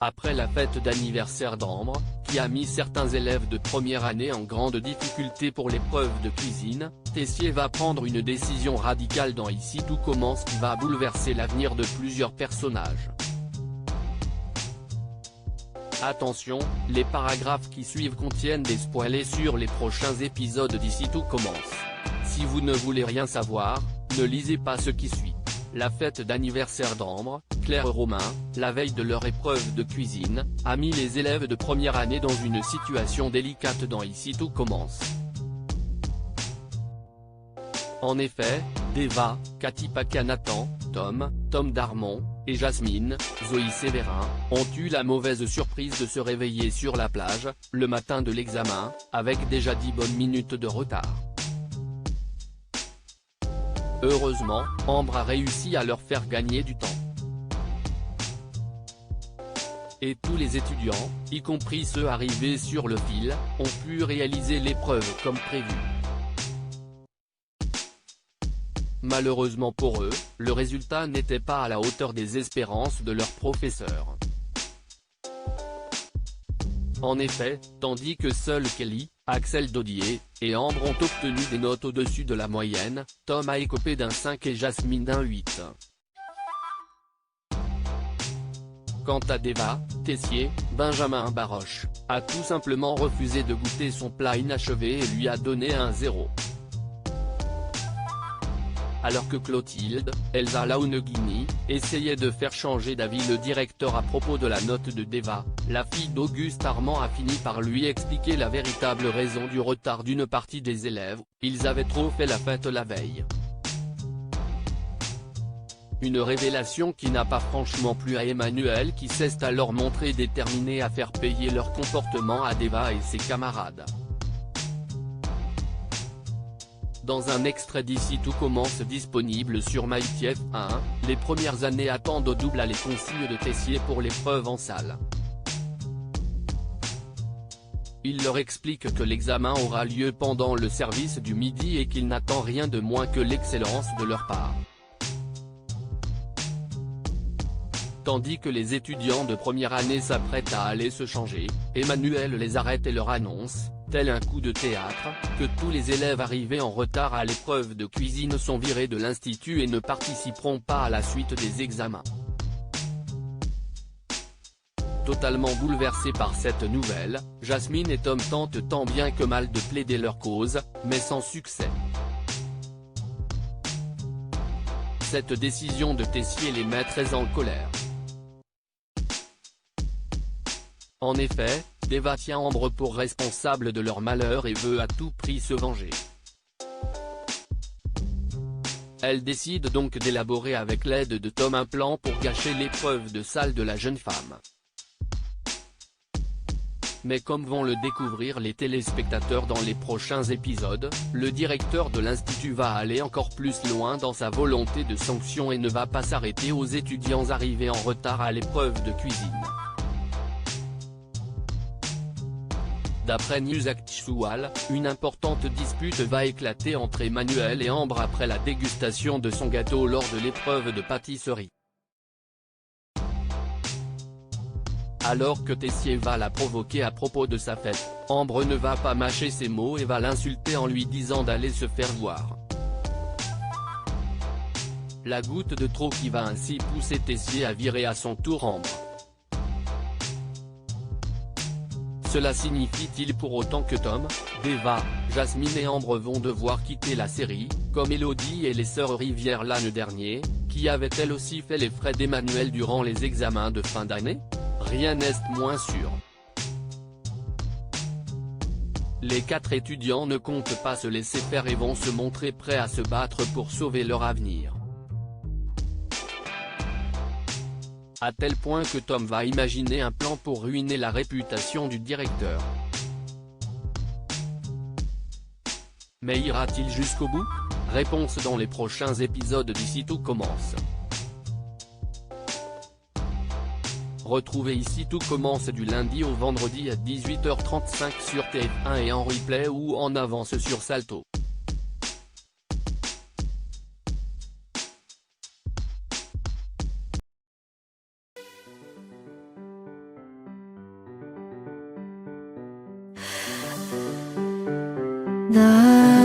Après la fête d'anniversaire d'Ambre, qui a mis certains élèves de première année en grande difficulté pour l'épreuve de cuisine, Tessier va prendre une décision radicale dans Ici tout commence qui va bouleverser l'avenir de plusieurs personnages. Attention, les paragraphes qui suivent contiennent des spoilers sur les prochains épisodes d'Ici tout commence. Si vous ne voulez rien savoir, ne lisez pas ce qui suit. La fête d'anniversaire d'Ambre, Claire et Romain, la veille de leur épreuve de cuisine, a mis les élèves de première année dans une situation délicate dans Ici tout commence. En effet, Deva, Cathy Paquin-Nathan, Tom Darmon, et Jasmine, Zoé Sévérin, ont eu la mauvaise surprise de se réveiller sur la plage, le matin de l'examen, avec déjà 10 bonnes minutes de retard. Heureusement, Ambre a réussi à leur faire gagner du temps. Et tous les étudiants, y compris ceux arrivés sur le fil, ont pu réaliser l'épreuve comme prévu. Malheureusement pour eux, le résultat n'était pas à la hauteur des espérances de leurs professeurs. En effet, tandis que seuls Kelly, Axel Dodier, et Ambre ont obtenu des notes au-dessus de la moyenne, Tom a écopé d'un 5 et Jasmine d'un 8. Quant à Deva, Tessier, Benjamin Baroche, a tout simplement refusé de goûter son plat inachevé et lui a donné un 0. Alors que Clotilde, Elsa Launeghini, essayait de faire changer d'avis le directeur à propos de la note de Deva, la fille d'Auguste Armand a fini par lui expliquer la véritable raison du retard d'une partie des élèves, ils avaient trop fait la fête la veille. Une révélation qui n'a pas franchement plu à Emmanuel qui s'est alors montré déterminé à faire payer leur comportement à Deva et ses camarades. Dans un extrait d'Ici tout commence disponible sur MyTF1, les premières années attendent au double à les consignes de Tessier pour l'épreuve en salle. Il leur explique que l'examen aura lieu pendant le service du midi et qu'il n'attend rien de moins que l'excellence de leur part. Tandis que les étudiants de première année s'apprêtent à aller se changer, Emmanuel les arrête et leur annonce, tel un coup de théâtre, que tous les élèves arrivés en retard à l'épreuve de cuisine sont virés de l'institut et ne participeront pas à la suite des examens. Totalement bouleversés par cette nouvelle, Jasmine et Tom tentent tant bien que mal de plaider leur cause, mais sans succès. Cette décision de Tessier les met très en colère. En effet, Deva tient Ambre pour responsable de leur malheur et veut à tout prix se venger. Elle décide donc d'élaborer avec l'aide de Tom un plan pour gâcher l'épreuve de salle de la jeune femme. Mais comme vont le découvrir les téléspectateurs dans les prochains épisodes, le directeur de l'institut va aller encore plus loin dans sa volonté de sanction et ne va pas s'arrêter aux étudiants arrivés en retard à l'épreuve de cuisine. D'après NewsActual, une importante dispute va éclater entre Emmanuel et Ambre après la dégustation de son gâteau lors de l'épreuve de pâtisserie. Alors que Tessier va la provoquer à propos de sa fête, Ambre ne va pas mâcher ses mots et va l'insulter en lui disant d'aller se faire voir. La goutte de trop qui va ainsi pousser Tessier à virer à son tour Ambre. Cela signifie-t-il pour autant que Tom, Deva, Jasmine et Ambre vont devoir quitter la série, comme Elodie et les sœurs Rivière l'année dernier, qui avaient elles aussi fait les frais d'Emmanuel durant les examens de fin d'année? Rien n'est moins sûr. Les 4 étudiants ne comptent pas se laisser faire et vont se montrer prêts à se battre pour sauver leur avenir. À tel point que Tom va imaginer un plan pour ruiner la réputation du directeur. Mais ira-t-il jusqu'au bout? Réponse dans les prochains épisodes d'Ici tout commence. Retrouvez Ici tout commence du lundi au vendredi à 18h35 sur TF1 et en replay ou en avance sur Salto. The